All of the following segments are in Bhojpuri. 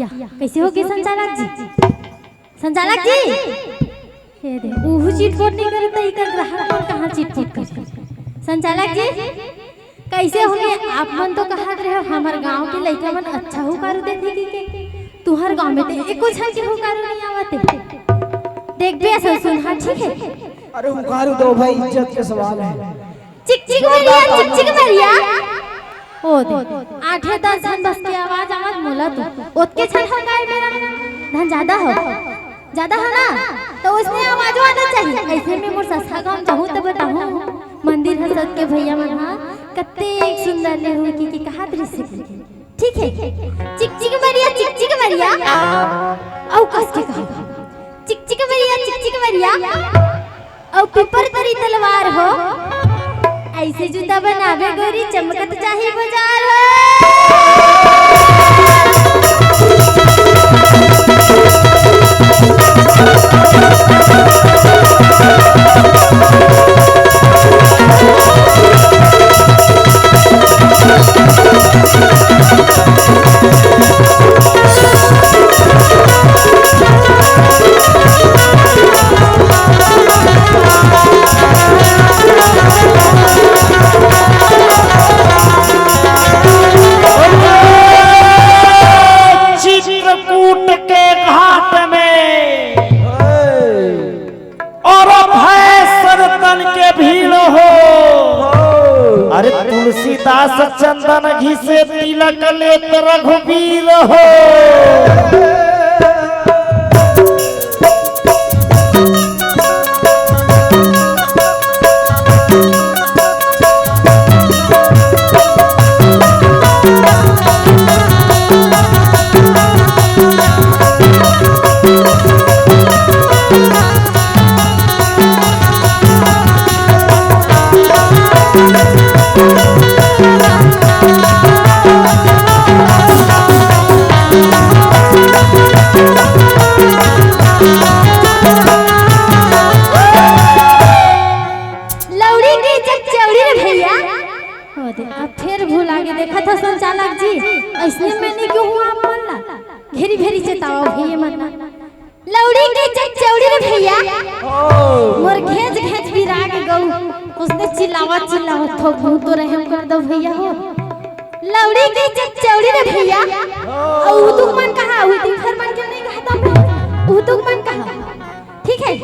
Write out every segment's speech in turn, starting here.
या कैसे हो गए संचालक जी? संचालक जी ये दे वो चिटफोट नहीं करता ही कर ग्राहक और कहां चिटफोट कर। संचालक जी कैसे हो गए आप मन तो कहा रहे हो हमार गांव के लड़का मन अच्छा हो कारू देथे के तुहर गांव में तो एको छन के हो कारू नहीं आवते देख बे ऐसा सुन हां ठीक है। अरे हुकारू दो भाई इज्जत के सवाल है। चिक चिक मरिया ओ दे 8-10 जन बस के आवाज मोला तो ओतके छन हो गाय मेरा धन ज्यादा हो ना तो उसने आवाज आना चाहिए। ऐसे में मोर सस्ता गांव जाहू तो बताहू मंदिर हसत के भैया मन हां कते एक सुंदर ले हो की कहा दृश्य ठीक है। चिक चिक मरिया औ कस के कहा चिक चिक मरिया औ पिपर तरी तलवार हो ऐसे जूता बनावे गोरी चमकत चाहे बाजार तुलसीदास चंदन घिसे तिलक लेत रघुबीर हो। संचालक जी ऐसे मैंने क्यों हुआ आप मनला घेरी घेरी चेताओ भैया मनना लौड़ी के चौड़ी रे भैया मोर घेज घेज बिरा के गऊ उसने चिल्लावत थो भूत तो रहम कर दो भैया हो लौड़ी के चौड़ी रे भैया औ तुम मन कहा हुई तुम घर मन क्यों नहीं कहता मैं वो तुम मन कहा ठीक है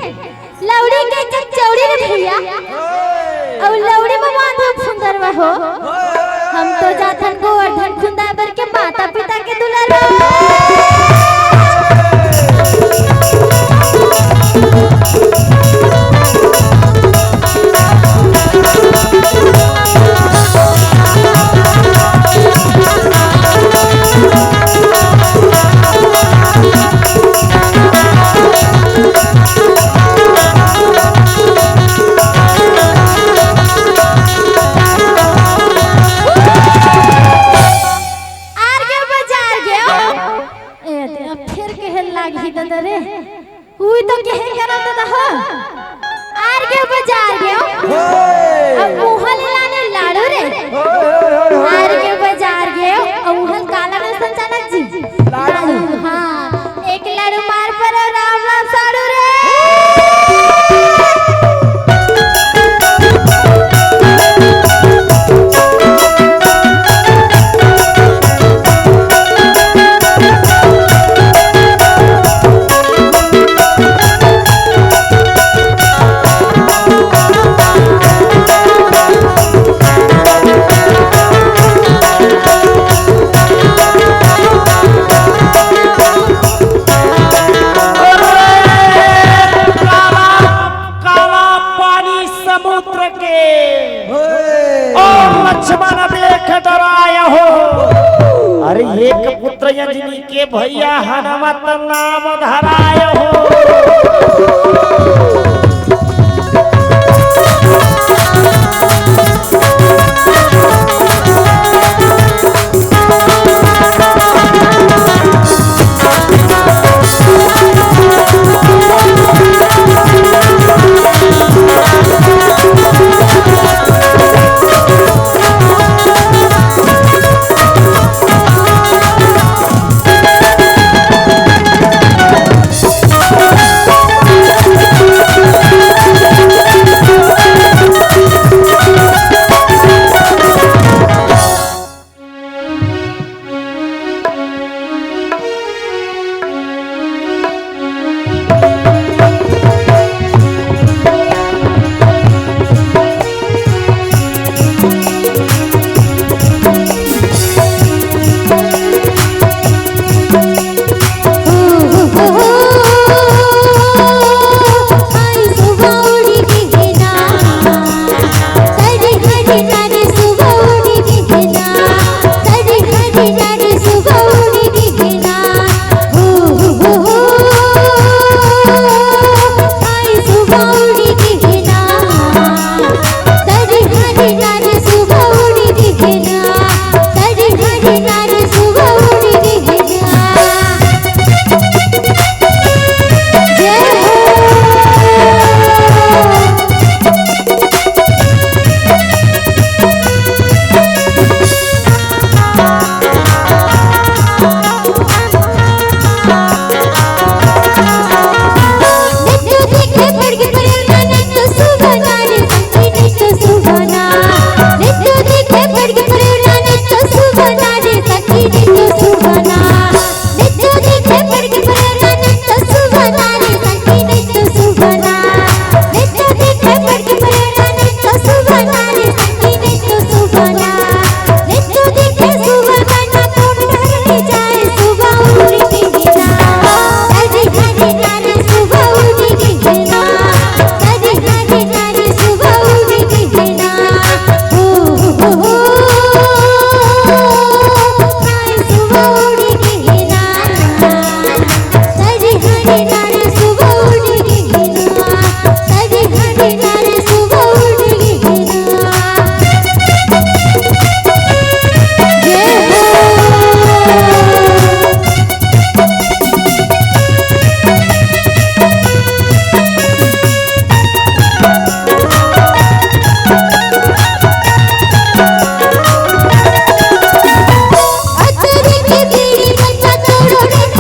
लौड़ी के चौड़ी रे भैया औ लौड़ी में माथा फुंदरवा हो हम तो जाथन गोवर्धन खुंदाबर के माता पिता के दुलारा के भैया हनुमत नाम धराय हो।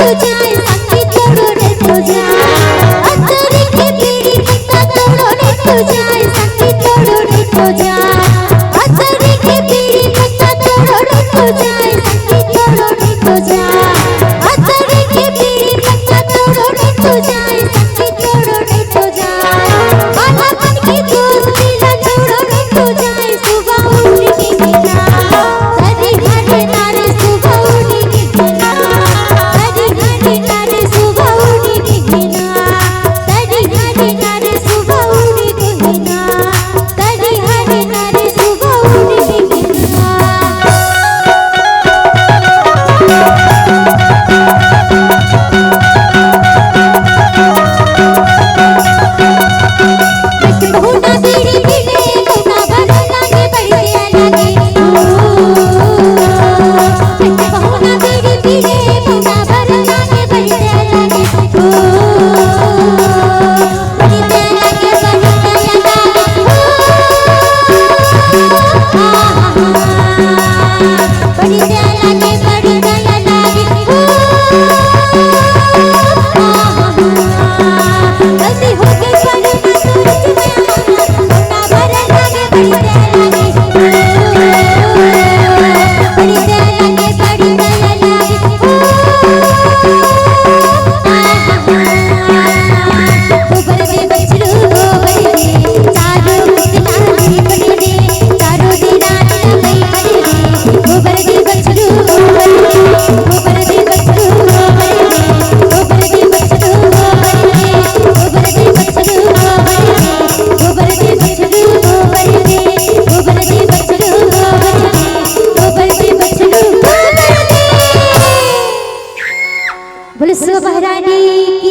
तो जाए सखी तोड़ो रे तो जाए अतरी के बीड़ी पत्ता तोड़ो रे तो जाए सखी तोड़ो रे तो जाए अतरी के बीड़ी पत्ता तोड़ो रे तो जाए सखी तोड़ो रे तो जाए अतरी के बीड़ी पत्ता तोड़ो रे तो जाए सखी तोड़ो रे तो जाए वाला बन के दोस्ती ला तोड़ो रे तो जाए सुबह उठ के बिना तरी घाटे नारे सुबह उठ के बिना तरी घाटे नारे सुबह उठ के बिना तरी घाटे नारे सुबह उठ के बिना तरी घाटे नारे सुबह उठ के बिना बहुना बीड़ी पीले बहुना भर लागे बढ़िया लागे बहुना बीड़ी पीले बहुना भर लागे बढ़िया लागे बढ़िया लागे बढ़िया लागे बढ़िया लागे बढ़िया लागे गलती हो गई पर मैं सोच में ना भर लागे बढ़िया लागे बढ़िया लागे बढ़िया लागे गोबर दे बछड़ू गोबर दे चारों मुस्कुराने पड़े रे चारों दिनाने लंबई पड़े रे गोबर दे बछड़ू गोबर दे बछड़ू गोबर दे बछड़ू गोबर दे बछड़ू गोबर दे बछड़ू गोबर दे गोबर दे बछड़ू गोबर दे गोबर दे बछड़ू गोबर दे बोले सो महारानी की